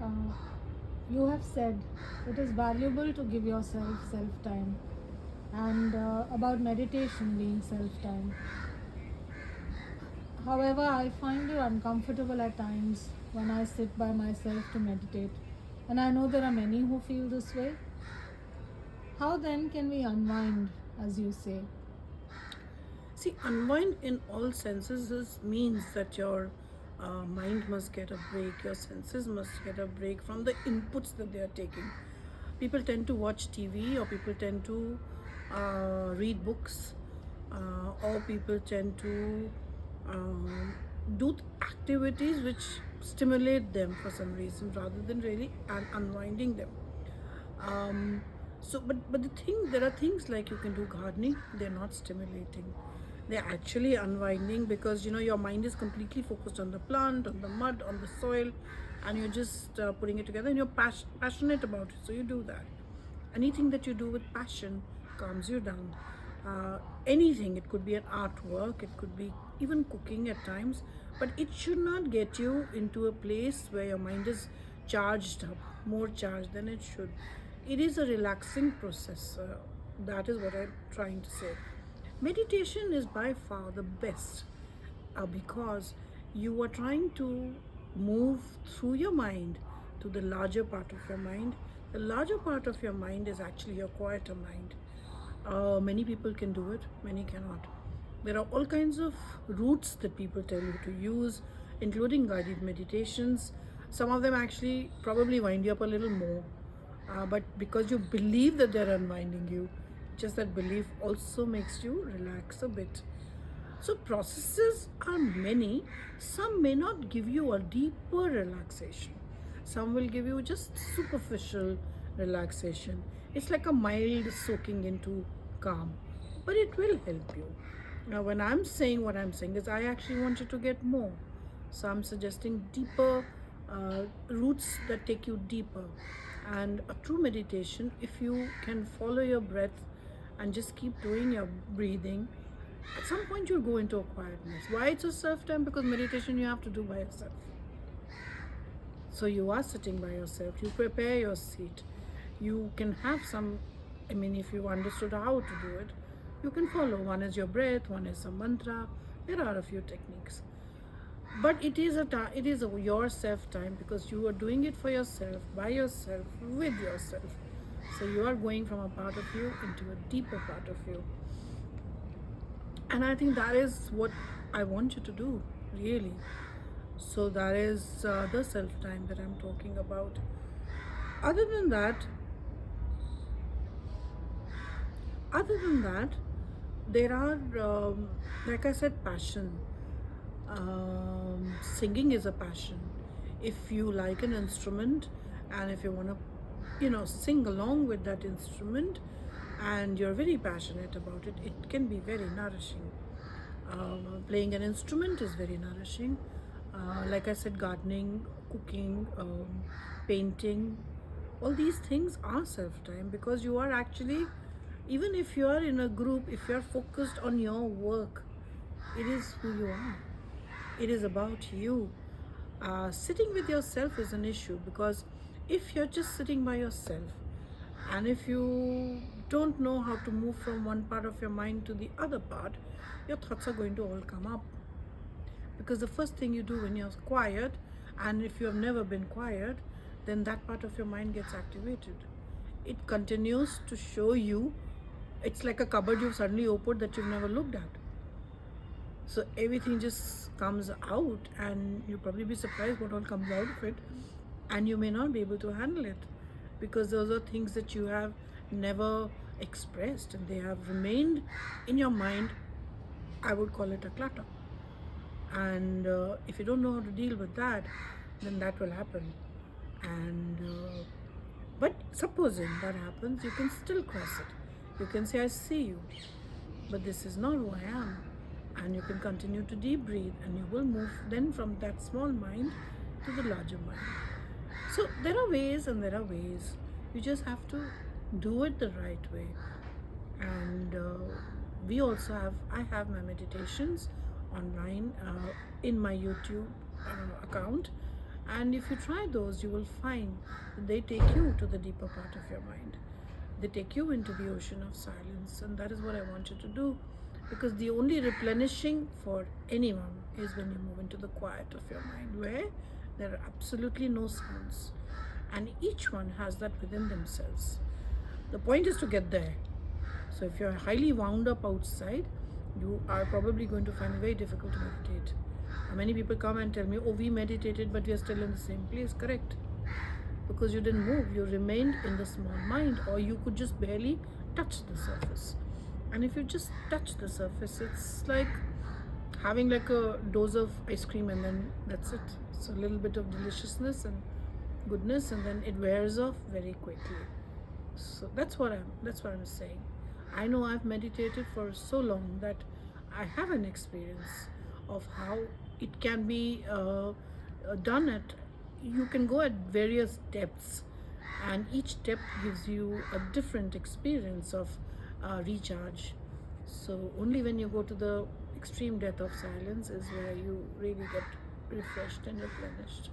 Uh, you have said it is valuable to give yourself self time, and about meditation being self time. However, I find it uncomfortable at times when I sit by myself to meditate, and I know there are many who feel this way. How then can we unwind, as you say? See, unwind in all senses means that your mind must get a break, your senses must get a break from the inputs that they are taking. People tend to watch TV, or people tend to read books, or people tend to do activities which stimulate them for some reason rather than really unwinding them. um, but the thing, there are things like you can do gardening. They're not stimulating, they're actually unwinding, because your mind is completely focused on the plant, on the mud, on the soil, and you're just putting it together, and you're passionate about it, so you do that. Anything that you do with passion calms you down. Anything, it could be an artwork, it could be even cooking at times, but it should not get you into a place where your mind is charged up, more charged than it should. It is a relaxing process. That is what I'm trying to say. Meditation is by far the best, because you are trying to move through your mind to the larger part of your mind. The larger part of your mind is actually your quieter mind. Many people can do it, many cannot. There are all kinds of routes that people tell you to use, including guided meditations. Some of them actually probably wind you up a little more, but because you believe that they're unwinding you, just that belief also makes you relax a bit. So, processes are many. Some may not give you a deeper relaxation, some will give you just superficial relaxation. It's like a mild soaking into calm, but it will help you. Now, when I'm saying what I'm saying, is I actually want you to get more. So, I'm suggesting deeper routes that take you deeper. And a true meditation, if you can follow your breath and just keep doing your breathing, at some point you'll go into a quietness. Why it's a self time? Because meditation you have to do by yourself. So you are sitting by yourself, you prepare your seat, you can have some, I mean, if you understood how to do it, you can follow. One is your breath, one is a mantra. There are a few techniques, but it is your self time, because you are doing it for yourself, by yourself, with yourself. So you are going from a part of you into a deeper part of you. And I think that is what I want you to do, really. So that is the self time that I'm talking about. Other than that, other than that, there are, like I said, passion. Singing is a passion. If you like an instrument, and if you want to, sing along with that instrument, and you're very passionate about it, it can be very nourishing. Playing an instrument is very nourishing. Like I said, gardening, cooking, painting, all these things are self time, because you are actually, even if you are in a group, if you are focused on your work, it is who you are, it is about you. Sitting with yourself is an issue, because if you're just sitting by yourself, and if you don't know how to move from one part of your mind to the other part, your thoughts are going to all come up. Because the first thing you do when you're quiet, and if you have never been quiet, then that part of your mind gets activated. It continues to show you, it's like a cupboard you've suddenly opened that you've never looked at. So everything just comes out, and you'll probably be surprised what all comes out of it, and you may not be able to handle it, because those are things that you have never expressed, and they have remained in your mind. I would call it a clutter. And if you don't know how to deal with that, then that will happen. And but supposing that happens, you can still cross it. You can say, I see you, but this is not who I am. And you can continue to deep breathe, and you will move then from that small mind to the larger mind. So there are ways and there are ways. You just have to do it the right way. And I have my meditations online in my YouTube account, And if you try those, you will find that they take you to the deeper part of your mind. They take you into the ocean of silence, and that is what I want you to do, because the only replenishing for anyone is when you move into the quiet of your mind, where there are absolutely no sounds, and each one has that within themselves. The point is to get there. So if you're highly wound up outside, you are probably going to find it very difficult to meditate. Many people come and tell me, oh, we meditated, but we are still in the same place. Correct. Because you didn't move, you remained in the small mind, or you could just barely touch the surface. And if you just touch the surface, it's like having like a dose of ice cream, and then that's it. So a little bit of deliciousness and goodness, and then it wears off very quickly. So that's what I'm saying. I know I've meditated for so long that I have an experience of how it can be done at. You can go at various depths, and each depth gives you a different experience of recharge. So only when you go to the extreme depth of silence is where you really get refreshed and replenished.